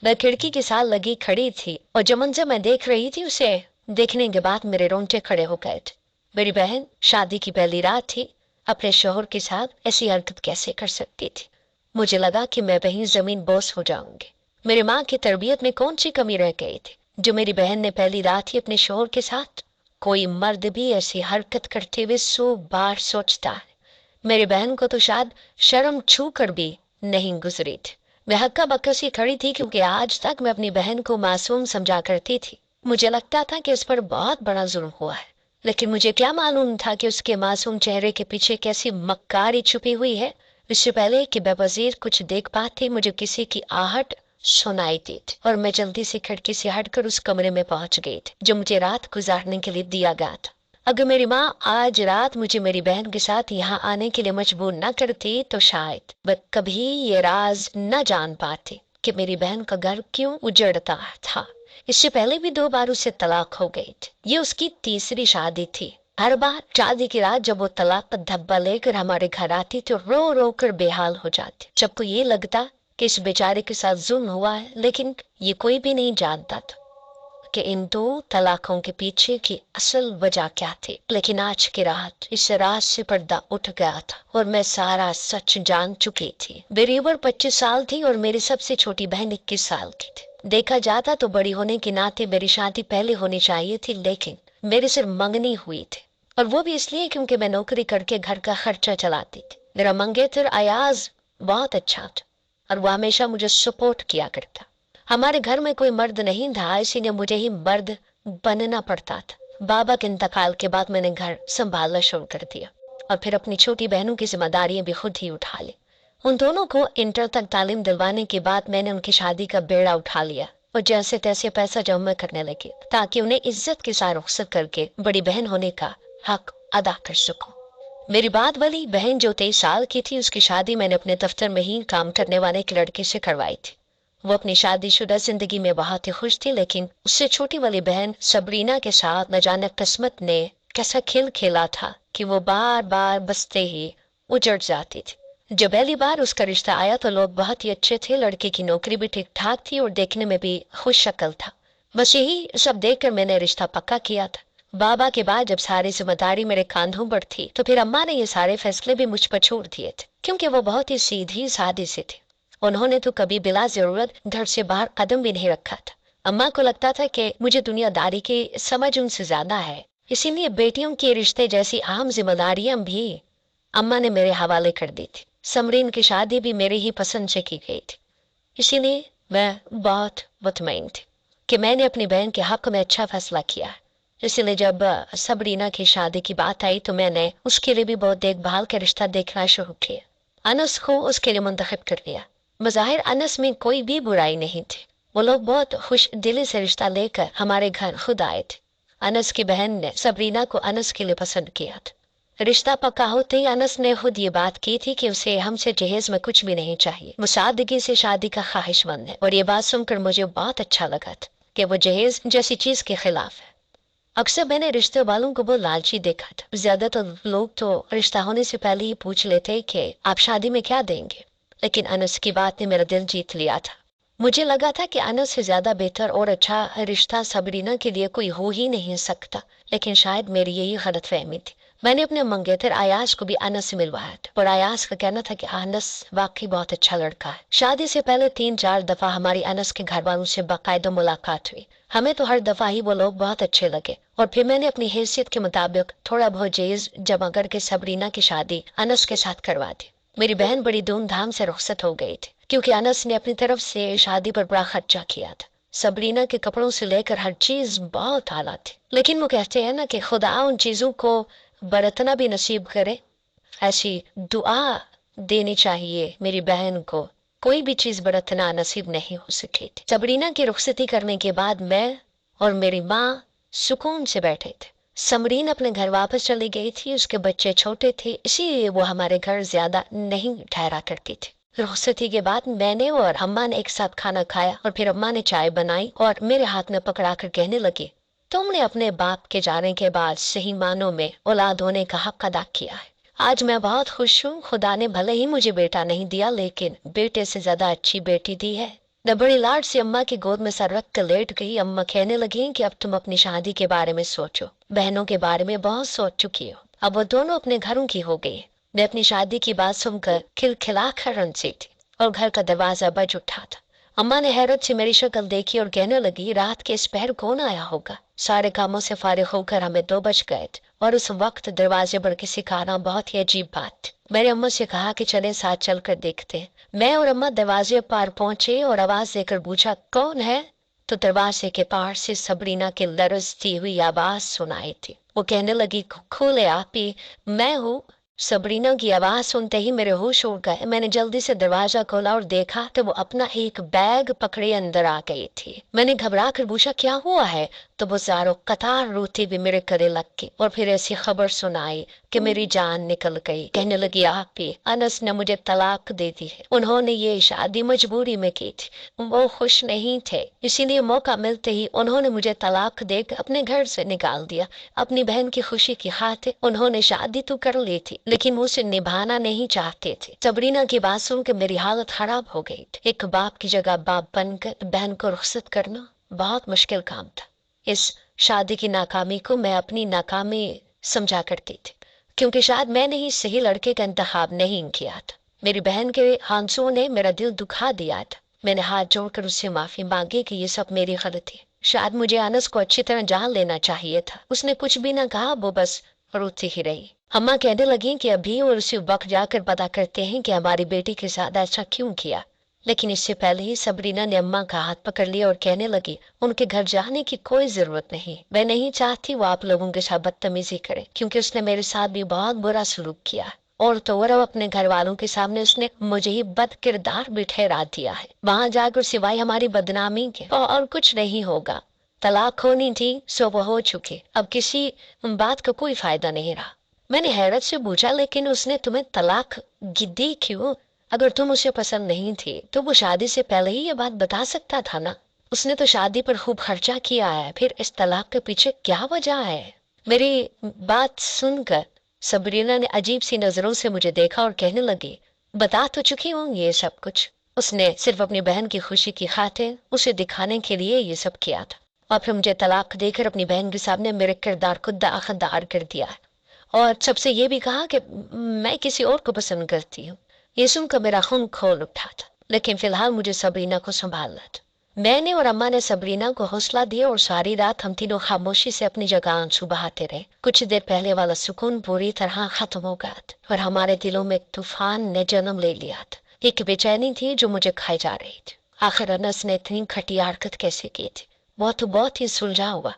मैं खिड़की के साथ लगी खड़ी थी और जो मंजर मैं देख रही थी उसे देखने के बाद मेरे रोंगटे खड़े हो गए थे। मेरी बहन शादी की पहली रात थी, अपने शौहर के साथ ऐसी हरकत कैसे कर सकती थी। मुझे लगा कि मैं कहीं जमीन बोस हो जाऊंगी। मेरी माँ की तरबियत में कौन सी कमी रह गई थी जो मेरी बहन ने पहली रात ही अपने शौहर के साथ। कोई मर्द भी ऐसी हरकत करते हुए 100 बार सोचता है। मेरी बहन को तो शायद शर्म छू कर भी नहीं गुजरी थी। मैं हक्का बक्का सी खड़ी थी क्योंकि आज तक मैं अपनी बहन को मासूम समझा करती थी। मुझे लगता था कि उस पर बहुत बड़ा जुल्म हुआ है, लेकिन मुझे क्या मालूम था कि उसके मासूम चेहरे के पीछे कैसी मक्कारी छुपी हुई है। इससे पहले कि बेवजीर कुछ देख पाती मुझे किसी की आहट सुनाई दी थी और मैं जल्दी से खिड़की से हटकर उस कमरे में पहुंच गई थी जो मुझे रात गुजारने के लिए दिया गया था। अगर मेरी माँ आज रात मुझे मेरी बहन के साथ यहाँ आने के लिए मजबूर न करती तो शायद मैं कभी ये राज न जान पाती कि मेरी बहन का घर क्यों उजड़ता था। इससे पहले भी 2 बार उसे तलाक हो गई थी। ये उसकी तीसरी शादी थी। हर बार शादी की रात जब वो तलाक का धब्बा लेकर हमारे घर आती तो रो रो कर बेहाल हो जाती। सबको ये लगता कि इस बेचारे के साथ जुल्म हुआ है, लेकिन ये कोई भी नहीं जानता था कि इन 2 तलाकों के पीछे की असल वजह क्या थी। लेकिन आज की रात इस रात से पर्दा उठ गया था और मैं सारा सच जान चुकी थी। मेरी उम्र 25 साल थी और मेरी सबसे छोटी बहन 21 साल की थी। देखा जाता तो बड़ी होने के नाते मेरी शादी पहले होनी चाहिए थी, लेकिन मेरे सिर मंगनी हुई थी और वो भी इसलिए क्योंकि मैं नौकरी करके घर का खर्चा चलाती थी। मेरा मंगेतर अयाज बहुत अच्छा था और वो हमेशा मुझे सपोर्ट किया करता। हमारे घर में कोई मर्द नहीं था, इसीलिए मुझे ही मर्द बनना पड़ता था। बाबा के इंतकाल के बाद मैंने घर संभालना शुरू कर दिया और फिर अपनी छोटी बहनों की जिम्मेदारियां भी खुद ही उठा ली। उन दोनों को इंटर तक तालीम दिलवाने के बाद मैंने उनकी शादी का बेड़ा उठा लिया और जैसे तैसे पैसा जमा करने लगी ताकि उन्हें इज्जत के साथ रुखसत करके बड़ी बहन होने का हक अदा कर सकूं। मेरी बाद वाली बहन जो 23 साल की थी, उसकी शादी मैंने अपने दफ्तर में ही काम करने वाले एक लड़के से करवाई थी। वो अपनी शादीशुदा जिंदगी में बहुत ही खुश थी, लेकिन उससे छोटी वाली बहन सबरीना के साथ न जाने किस्मत ने कैसा खेल खेला था कि वो बार बार बसते ही उजड़ जाती थी। जब पहली बार उसका रिश्ता आया तो लोग बहुत ही अच्छे थे, लड़के की नौकरी भी ठीक ठाक थी और देखने में भी खुश शक्ल था। बस यही सब देखकर मैंने रिश्ता पक्का किया था। बाबा के बाद जब सारी जिम्मेदारी मेरे कांधों पर थी तो फिर अम्मा ने ये सारे फैसले भी मुझ पर छोड़ दिए थे, क्योंकि वो बहुत ही सीधी सादी से थी। उन्होंने तो कभी बिला जरूरत घर से बाहर कदम भी नहीं रखा था। अम्मा को लगता था कि मुझे दुनियादारी की समझ उनसे ज्यादा है, इसीलिए बेटियों के रिश्ते जैसी अहम जिम्मेदारियां भी अम्मा ने मेरे हवाले कर दी थी। समरीन की शादी भी मेरी ही पसंद से की गई थी, इसीलिए मैं बहुत मुतमईन थी कि मैंने अपनी बहन के हक में अच्छा फैसला किया। इसलिए जब सबरीना की शादी की बात आई तो मैंने उसके लिए भी बहुत देखभाल का रिश्ता देखना शुरू किया। अनस को उसके लिए मुंतखब कर लिया। मज़ाहिर अनस में कोई भी बुराई नहीं थी। वो लोग बहुत खुश दिली से रिश्ता लेकर हमारे घर खुद आए थे। अनस की बहन ने सबरीना को अनस के लिए पसंद किया था। रिश्ता पक्का होते ही अनस ने खुद ये बात की थी कि उसे हमसे जहेज में कुछ भी नहीं चाहिए, वो सादगी से शादी का ख्वाहिशमंद है। और ये बात सुनकर मुझे बहुत अच्छा लगा था कि वो जहेज जैसी चीज के खिलाफ है। अक्सर मैंने रिश्ते वालों को बहुत लालची देखा था। ज्यादातर लोग तो रिश्ता होने से पहले ही पूछ लेते कि आप शादी में क्या देंगे, लेकिन अनस की बात ने मेरा दिल जीत लिया था। मुझे लगा था कि अनस से ज्यादा बेहतर और अच्छा रिश्ता सबरीना के लिए कोई हो ही नहीं सकता, लेकिन शायद मेरी यही गलतफहमी थी। मैंने अपने मंगेतर अयास को भी अनस से मिलवाया था और अयास का कहना था कि अनस वाकई बहुत अच्छा लड़का है। शादी से पहले 3-4 दफा हमारी अनस के घर वालों से बाकायदा मुलाकात हुई। हमें तो हर दफा ही वो लोग बहुत अच्छे लगे और फिर मैंने अपनी हैसियत के मुताबिक थोड़ा बहुत जेज जमा करके सबरीना की शादी अनस के साथ करवा दी। मेरी बहन बड़ी धूमधाम से रुखसत हो गई थी क्योंकि अनस ने अपनी तरफ से शादी पर बड़ा खर्चा किया था। सबरीना के कपड़ों से लेकर हर चीज बहुत आला थी, लेकिन वो कहते हैं ना कि खुदा उन चीजों को बरतना भी नसीब करे, ऐसी दुआ देनी चाहिए मेरी बहन को। कोई भी चीज बरतना नसीब नहीं हो सकी थी। सबरीना की रुखसती करने के बाद मैं और मेरी माँ सुकून से बैठे थे। समरीन अपने घर वापस चली गई थी, उसके बच्चे छोटे थे, इसीलिए वो हमारे घर ज्यादा नहीं ठहरा करती थी। रुखसती के बाद मैंने और अम्मा ने एक साथ खाना खाया और फिर अम्मा ने चाय बनाई और मेरे हाथ में पकड़ा कर कहने लगी, तुमने अपने बाप के जाने के बाद सही मानों में औलाद होने का हक अदा किया है। आज मैं बहुत खुश हूँ। खुदा ने भले ही मुझे बेटा नहीं दिया, लेकिन बेटे से ज्यादा अच्छी बेटी दी है। मैं बड़ी लाड से अम्मा की गोद में सर रख कर लेट गई। अम्मा कहने लगी कि अब तुम अपनी शादी के बारे में सोचो, बहनों के बारे में बहुत सोच चुकी हो, अब वो दोनों अपने घरों की हो गई। मैं अपनी शादी की बात सुनकर खिलखिला कर हंसी थी और घर का दरवाजा बज उठा था। अम्मा ने हैरत से मेरी शक्ल देखी और कहने लगी, रात के इस पहर कौन आया होगा? सारे कामों से फारिग होकर हमें 2 बज गए थे और उस वक्त दरवाजे पर किसी का आना बहुत ही अजीब बात थी। मैंने अम्मा से कहा कि चले साथ चल कर देखते हैं। मैं और अम्मा दरवाजे पार पहुंचे और आवाज देकर पूछा, कौन है? तो दरवाजे के पार से सबरीना की लरजती हुई आवाज सुनाई थी। वो कहने लगी, खोले आप ही, मैं हूँ। सबरीना की आवाज सुनते ही मेरे होश उड़ गए। मैंने जल्दी से दरवाजा खोला और देखा तो वो अपना एक बैग पकड़े अंदर आ गई थी। मैंने घबरा कर पूछा, क्या हुआ है? तो वो जारो कतार रोती भी मेरे गले लग गई और फिर ऐसी खबर सुनाई कि मेरी जान निकल गई। कहने लगी, आप ही, अनस ने मुझे तलाक दे दी है। उन्होंने ये शादी मजबूरी में की थी, वो खुश नहीं थे, इसीलिए मौका मिलते ही उन्होंने मुझे तलाक देकर अपने घर से निकाल दिया। अपनी बहन की खुशी की खातिर उन्होंने शादी तो कर ली थी, लेकिन मुझसे निभाना नहीं चाहते थे। सबरीना की बात सुनकर मेरी हालत खराब हो गई थी। एक बाप की जगह बाप बनकर बहन को रुखसत करना बहुत मुश्किल काम था। इस शादी की नाकामी को मैं अपनी नाकामी समझा करती थी, क्योंकि शायद मैंने ही सही लड़के का इंतखाब नहीं किया था। मेरी बहन के आंसुओं ने मेरा दिल दुखा दिया था। मैंने हाथ जोड़कर उससे माफी मांगी कि ये सब मेरी गलती है। शायद मुझे अनस को अच्छी तरह जान लेना चाहिए था। उसने कुछ भी न कहा, वो बस रोती ही रही। अम्मा कहने लगी कि अभी और उसी वक्त जाकर पता करते हैं कि हमारी बेटी के साथ ऐसा क्यों किया। लेकिन इससे पहले ही सबरीना ने अम्मा का हाथ पकड़ लिया और कहने लगी, उनके घर जाने की कोई जरूरत नहीं। मैं नहीं चाहती वो आप लोगों के साथ बदतमीजी करे, क्योंकि उसने मेरे साथ भी बहुत बुरा सलूक किया। और तो और अपने घर वालों के सामने उसने मुझे ही बद किरदार भी ठहरा दिया है। वहां जाकर सिवाय हमारी बदनामी के और कुछ नहीं होगा। तलाक होनी थी सो वो हो चुकी, अब किसी बात का कोई फायदा नहीं रहा। मैंने हैरत से पूछा, लेकिन उसने तुम्हें तलाक दी क्यों? अगर तुम उसे पसंद नहीं थी तो वो शादी से पहले ही ये बात बता सकता था ना। उसने तो शादी पर खूब खर्चा किया है, फिर इस तलाक के पीछे क्या वजह है? मेरी बात सुनकर सबरीना ने अजीब सी नजरों से मुझे देखा और कहने लगी, बता तो चुकी हूँ ये सब कुछ। उसने सिर्फ अपनी बहन की खुशी की खातिर उसे दिखाने के लिए ये सब किया था, और फिर मुझे तलाक देकर अपनी बहन के सामने मेरे किरदार को दाखदार कर दिया और सबसे ये भी कहा कि मैं किसी और को पसंद करती हूँ। ये सुनकर मेरा खून खोल उठा था, लेकिन फिलहाल मुझे सबरीना को संभालना था। मैंने और अम्मा ने सबरीना को हौसला दिया और सारी रात हम तीनों खामोशी से अपनी जगह आंसू बहाते रहे। कुछ देर पहले वाला सुकून पूरी तरह खत्म हो गया था और हमारे दिलों में एक तूफान ने जन्म ले लिया था। एक बेचैनी थी जो मुझे खाई जा रही थी। आखिर अनस ने इतनी घटिया हरकत कैसे की थी? वो तो बहुत ही सुलझा हुआ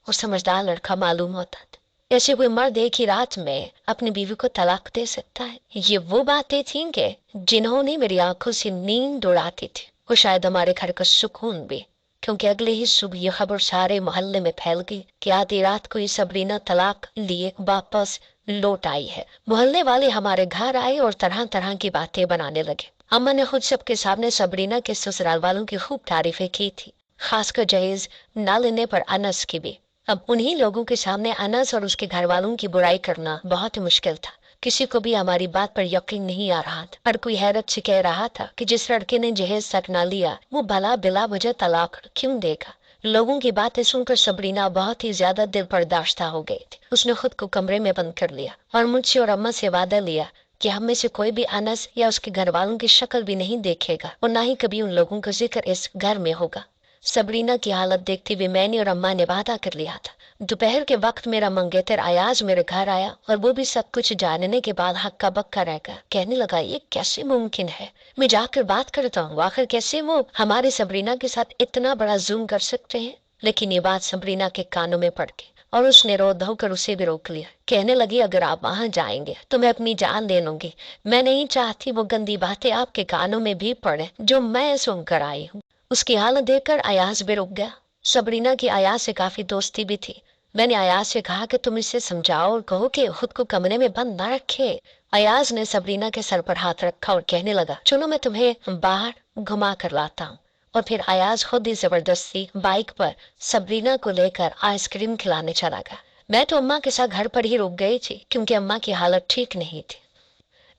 और समझदार लड़का मालूम होता था। ऐसे कोई मर्द एक ही रात में अपनी बीवी को तलाक दे सकता है? ये वो बातें थीं कि जिन्होंने मेरी आंखों से नींद उड़ाती थी, और शायद हमारे घर का सुकून भी, क्योंकि अगले ही सुबह यह खबर सारे मोहल्ले में फैल गई कि आधी रात को ही सबरीना तलाक लिए वापस लौट आई है। मोहल्ले वाले हमारे घर आए और तरह तरह की बातें बनाने लगे। अम्मा ने खुद सबके सामने सबरीना के ससुराल वालों की खूब तारीफें की थी, खासकर जहेज न लेने पर अनस की भी। अब उन्हीं लोगों के सामने अनस और उसके घर वालों की बुराई करना बहुत ही मुश्किल था। किसी को भी हमारी बात पर यकीन नहीं आ रहा था। हर कोई हैरत से कह रहा था कि जिस लड़के ने जहेज तक न लिया वो भला बिला वजह तलाक क्यों देगा। लोगों की बातें सुनकर सबरीना बहुत ही ज्यादा दिल बर्दाश्त हो गई थी। उसने खुद को कमरे में बंद कर लिया और मुझसे और अम्मा से वादा लिया कि हम में से कोई भी अनस या उसके घर वालों की शक्ल भी नहीं देखेगा और न ही कभी उन लोगों का जिक्र इस घर में होगा। सबरीना की हालत देखते हुए मैंने और अम्मा ने वादा कर लिया था। दोपहर के वक्त मेरा मंगेतर अयाज मेरे घर आया और वो भी सब कुछ जानने के बाद हक्का बक्का रह गया। कहने लगा, ये कैसे मुमकिन है? मैं जाकर बात करता हूँ, आखिर कैसे वो हमारे सबरीना के साथ इतना बड़ा जुल्म कर सकते हैं? लेकिन ये बात सबरीना के कानों में पड़ गई और उसने रो धो कर उसे भी रोक लिया। कहने लगी, अगर आप वहां जाएंगे तो मैं अपनी जान ले लूंगी। मैं नहीं चाहती वो गंदी बातें आपके कानों में भी पड़े जो मैं सुन कर आई हूँ। उसकी हालत देखकर अयाज भी रुक गया। सबरीना की अयाज से काफी दोस्ती भी थी। मैंने अयाज से कहा कि तुम इसे समझाओ और कहो कि खुद को कमरे में बंद न रखे। अयाज ने सबरीना के सर पर हाथ रखा और कहने लगा, चलो मैं तुम्हें बाहर घुमा कर लाता हूँ। और फिर अयाज खुद ही जबरदस्ती बाइक पर सबरीना को लेकर आइसक्रीम खिलाने चला गया। मैं तो अम्मा के साथ घर पर ही रुक गई थी, क्योंकि अम्मा की हालत ठीक नहीं थी।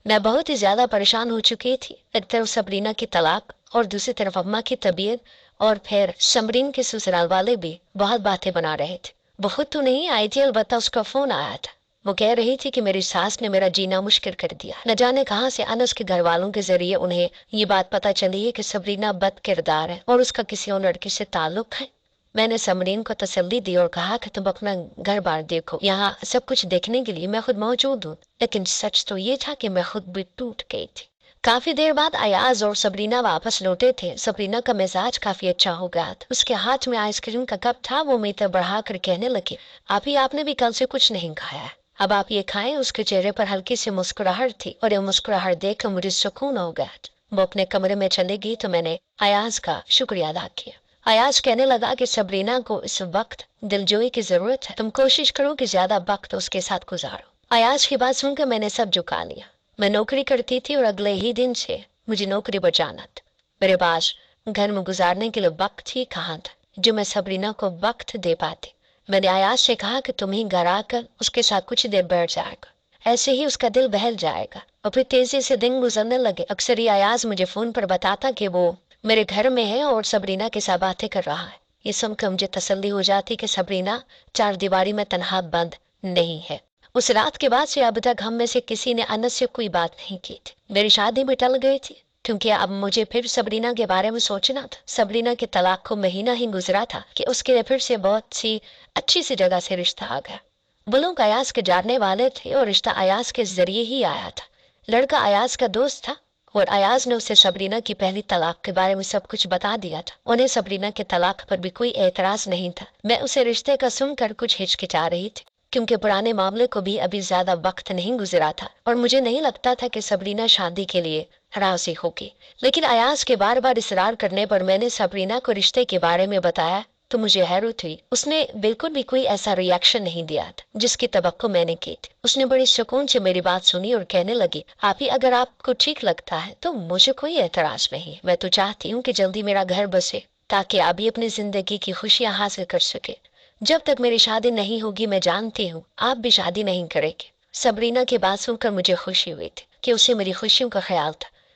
मैं बहुत ही ज्यादा परेशान हो चुकी थी। एक तरफ सबरीना की तलाक और दूसरी तरफ अम्मा की तबीयत और फिर समरीन के ससुराल वाले भी बहुत बातें बना रहे थे। बहुत तो नहीं आई थी, अलबत्ता उसका फोन आया था। वो कह रही थी कि मेरी सास ने मेरा जीना मुश्किल कर दिया। न जाने कहाँ से अनस के घर वालों के जरिए उन्हें ये बात पता चली है कि सबरीना बद किरदार है और उसका किसी और लड़के से ताल्लुक है। मैंने समरीन को तसल्ली दी और कहा कि तुम अपना घर बार देखो, यहाँ सब कुछ देखने के लिए मैं खुद मौजूद हूँ। लेकिन सच तो ये था कि मैं खुद भी टूट गई थी। काफी देर बाद अयाज और सबरीना वापस लौटे थे। सबरीना का मिजाज काफी अच्छा हो गया था। उसके हाथ में आइसक्रीम का कप था। वो मीठा बढ़ा कर कहने लगी, आपने भी कल से कुछ नहीं खाया है, अब आप ये खाएं। उसके चेहरे पर हल्की सी मुस्कुराहट थी और ये मुस्कुराहट देख कर मुझे सुकून हो गया। वो अपने कमरे में चले गई तो मैंने अयाज का शुक्रिया अदा किया। अयाज कहने लगा कि सबरीना को इस वक्त दिलजोई की जरूरत है, तुम कोशिश करो कि ज्यादा वक्त उसके साथ गुजारो। अयाज की बात सुनकर मैंने सब झुका लिया। मैं नौकरी करती थी और अगले ही दिन से मुझे नौकरी पर जाना था। मेरे पास घर में गुजारने के लिए वक्त ही कहाँ था जो मैं सबरीना को वक्त दे पाती। मैंने अयाज से कहा कि तुम ही घर आकर उसके साथ कुछ देर बैठ जाएगा, ऐसे ही उसका दिल बहल जाएगा। और फिर तेजी से दिन गुजरने लगे। अक्सर ही अयाज मुझे फोन पर बताता कि वो मेरे घर में है और सबरीना के साथ बातें कर रहा है। ये सुनकर मुझे तसल्ली हो जाती कि सबरीना चार दीवारी में तनहा बंद नहीं है। उस रात के बाद से अब तक हम में से किसी ने अनस से कोई बात नहीं की थी। मेरी शादी भी टल गई थी क्योंकि अब मुझे फिर सबरीना के बारे में सोचना था। सबरीना के तलाक को महीना ही गुजरा था कि उसके लिए फिर से बहुत सी अच्छी सी जगह से रिश्ता आ गया। वो लोग अयाज के जानने वाले थे और रिश्ता अयाज के जरिए ही आया था। लड़का अयाज का दोस्त था और अयाज ने उसे सबरीना की पहली तलाक के बारे में सब कुछ बता दिया था। उन्हें सबरीना के तलाक पर भी कोई एतराज नहीं था। मैं उसे रिश्ते का सुनकर कुछ हिचकिचा रही थी क्योंकि पुराने मामले को भी अभी ज्यादा वक्त नहीं गुजरा था और मुझे नहीं लगता था कि सबरीना शादी के लिए राजी होगी। लेकिन अयाज के बार बार इसरार करने पर मैंने सबरीना को रिश्ते के बारे में बताया तो मुझे हैरत हुई। उसने बिल्कुल भी कोई ऐसा रिएक्शन नहीं दिया था जिसकी तवक्को मैंने की थी। उसने बड़ी सुकून से मेरी बात सुनी और कहने लगी, अगर आपको ठीक लगता है तो मुझे कोई एतराज नहीं। मैं तो चाहती हूँ कि जल्दी मेरा घर बसे ताकि अभी अपनी जिंदगी की खुशियाँ हासिल कर सके। जब तक मेरी शादी नहीं होगी मैं जानती हूँ आप भी शादी नहीं करेंगे। सबरीना की बात सुनकर मुझे खुशी हुई थी कि उसे मेरी खुशियों का ख्याल था